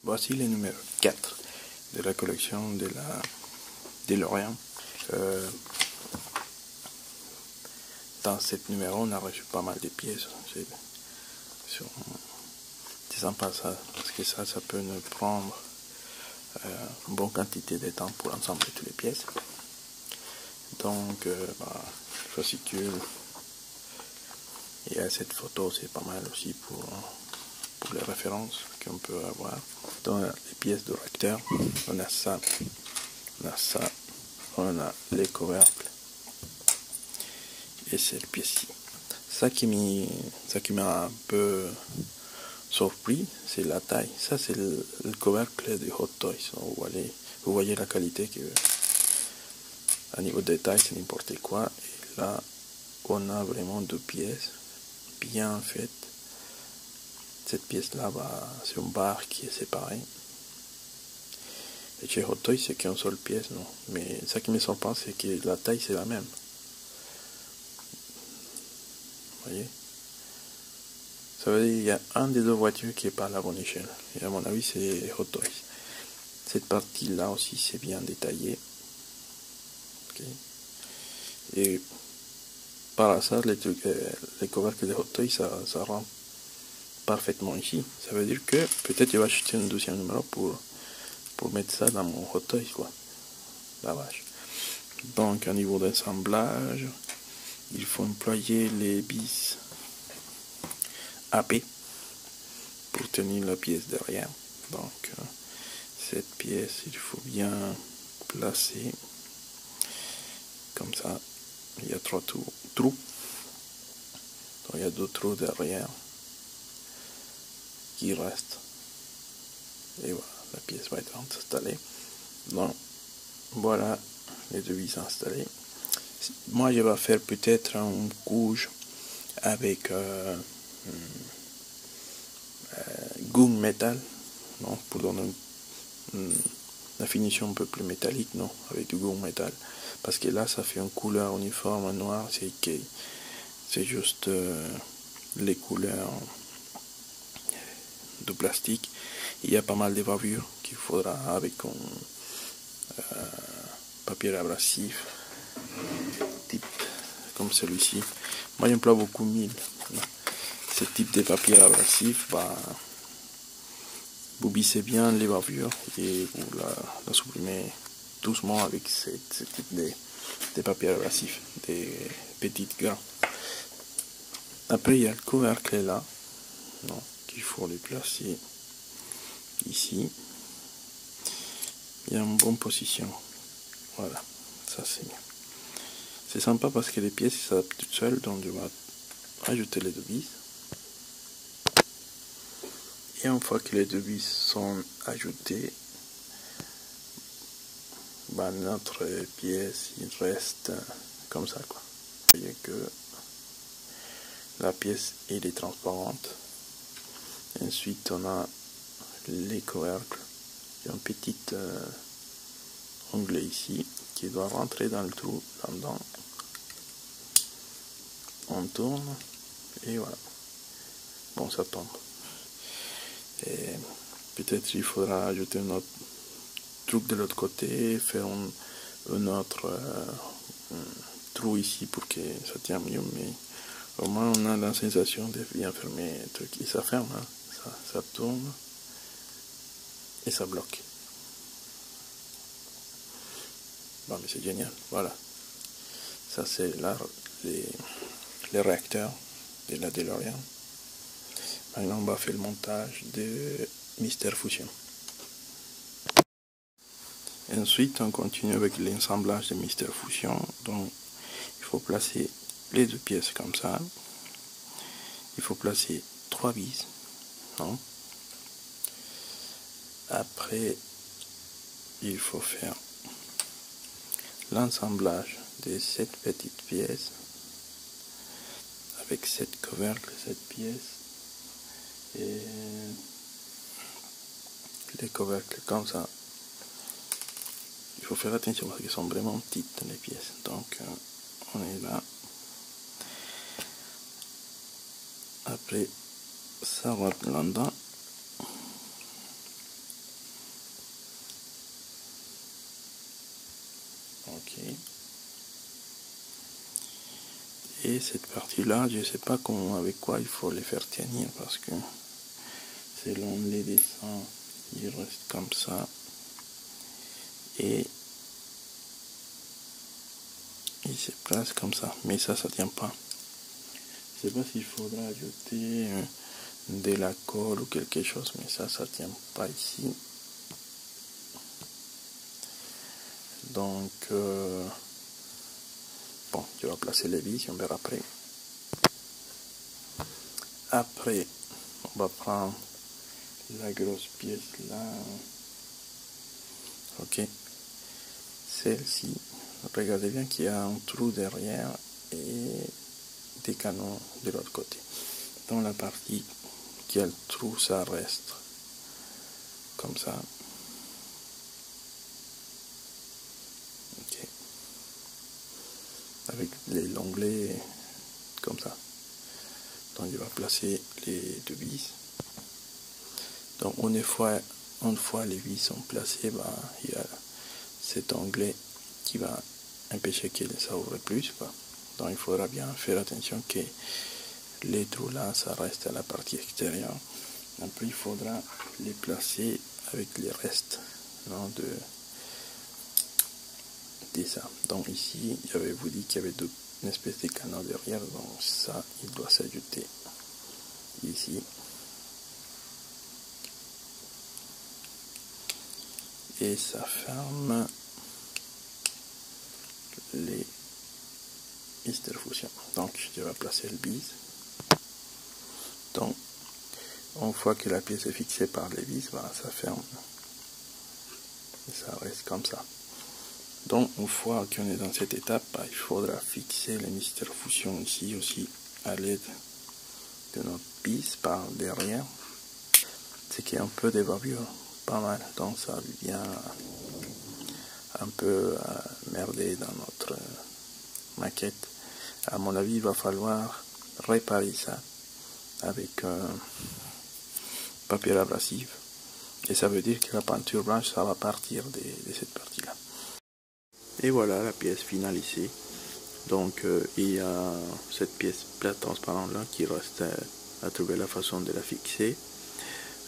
Voici le numéro 4 de la collection de la DeLorean. Dans ce numéro, on a reçu pas mal de pièces. C'est sympa ça, parce que ça peut nous prendre une bonne quantité de temps pour ensembler toutes les pièces. Donc, fascicule. Et cette photo, c'est pas mal aussi pour les références qu'on peut avoir. Dans les pièces de recteur, on a ça, on a les couvercles et cette pièce-ci. Ça qui m'a un peu surpris, c'est la taille. Ça, c'est le couvercle de Hot Toys. Vous voyez la qualité que, à niveau de détail, c'est n'importe quoi. Et là, on a vraiment deux pièces bien faites. Cette pièce-là, c'est une barre qui est séparée. Et chez Hot Toys, c'est qu'une seule pièce, non. Mais ça qui me surprend, c'est que la taille, c'est la même. Vous voyez? Ça veut dire qu'il y a un des deux voitures qui n'est pas à la bonne échelle. Et à mon avis, c'est Hot Toys. Cette partie-là aussi, c'est bien détaillé. Okay. Et par hasard, les couvercles de Hot Toys, ça rentre parfaitement ici. Ça veut dire que peut-être je vais acheter un deuxième numéro pour mettre ça dans mon Hot Toys, quoi. La vache. Donc, au niveau d'assemblage, il faut employer les vis AP pour tenir la pièce derrière. Donc, cette pièce, il faut bien placer comme ça. Il y a 3 trous. Donc, il y a 2 trous derrière qui restent. Et voilà, la pièce va être installée. Donc, voilà les deux vis installées. Moi, je vais faire peut-être une couche avec gomme métal, non, pour donner la finition un peu plus métallique, non, avec du gomme métal. Parce que là, ça fait une couleur uniforme noire, c'est juste les couleurs de plastique. Il y a pas mal de bavures qu'il faudra avec un papier abrasif type comme celui-ci. Moi j'emploie beaucoup 1000. Ce type de papier abrasif, vous bissez bien les bavures et vous la supprimez doucement avec ce type de papier abrasif, des petites grains. Après il y a le couvercle là, non, qu'il faut les placer ici. Il y a une bonne position. Voilà, ça c'est bien. C'est sympa parce que les pièces s'adaptent toutes seules, donc je vais ajouter les deux vis. Et une fois que les deux vis sont ajoutées, notre pièce il reste comme ça, quoi. Vous voyez que la pièce elle est transparente. Ensuite on a les couvercles. Il y a un petit onglet ici qui doit rentrer dans le trou là-dedans. On tourne et voilà. Bon, ça tombe. Et peut-être il faudra ajouter un autre truc de l'autre côté, faire un autre trou ici pour que ça tienne mieux, mais au moins on a la sensation de bien fermer le truc. Et ça ferme, hein. Ça tourne et ça bloque. Bon, mais c'est génial, voilà. Ça c'est là les réacteurs de la DeLorean. Maintenant on va faire le montage de Mister Fusion. Ensuite on continue avec l'assemblage de Mister Fusion. Donc il faut placer les deux pièces comme ça. Il faut placer 3 vis. Non. Après il faut faire l'assemblage de cette petite pièce avec cette couvercle, cette pièce et les couvercles comme ça. Il faut faire attention parce qu'elles sont vraiment petites les pièces. Donc on est là. Après ça rentre là-dedans. Et cette partie-là, je ne sais pas comment, avec quoi il faut les faire tenir parce que selon les dessins, il reste comme ça. Et il se place comme ça. Mais ça tient pas. Je ne sais pas s'il faudra ajouter de la colle ou quelque chose, mais ça tient pas ici. Donc, bon, je vais placer les vis, on verra après. Après, on va prendre la grosse pièce là. Ok. Celle-ci, regardez bien qu'il y a un trou derrière et des canons de l'autre côté. Dans la partie qui a le trou, ça reste comme ça. Ok. Avec l'onglet comme ça. Donc il va placer les deux vis. Donc une fois les vis sont placées, il y a cet onglet qui va empêcher que ça ouvre plus. Donc il faudra bien faire attention que les trous là, ça reste à la partie extérieure. Après il faudra les placer avec les restes de ça. Donc ici, j'avais vous dit qu'il y avait une espèce de canon derrière, donc ça, il doit s'ajouter ici. Et ça ferme les Mister Fusion. Donc je vais placer le bise. Donc une fois que la pièce est fixée par les vis, ça ferme. Et ça reste comme ça. Donc une fois qu'on est dans cette étape, il faudra fixer les Mister Fusion ici aussi à l'aide de notre bise par derrière. C'est qu'il y a un peu de bavure, pas mal, donc ça vient un peu merder dans notre maquette. À mon avis, il va falloir réparer ça avec papier abrasif. Et ça veut dire que la peinture blanche, ça va partir de cette partie-là. Et voilà la pièce finalisée. Donc il y a cette pièce plate transparente là qui reste à trouver la façon de la fixer.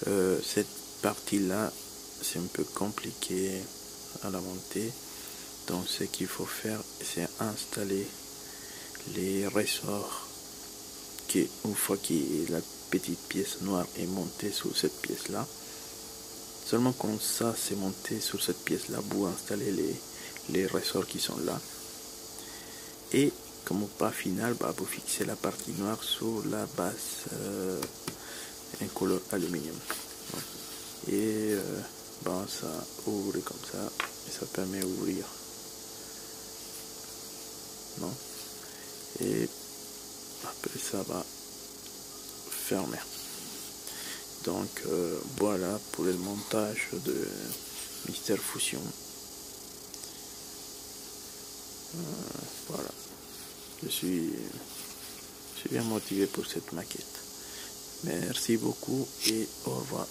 Cette partie-là, c'est un peu compliqué à la monter. Donc ce qu'il faut faire, c'est installer les ressorts une fois que la petite pièce noire est montée sur cette pièce là. Seulement quand ça c'est monté sur cette pièce là, vous installez les ressorts qui sont là. Et comme pas final, vous fixez la partie noire sur la base incolore aluminium. Et ça ouvre comme ça et ça permet d'ouvrir. Non? Et après ça va fermer. Donc voilà pour le montage de Mister Fusion. Voilà. Je suis bien motivé pour cette maquette. Merci beaucoup et au revoir.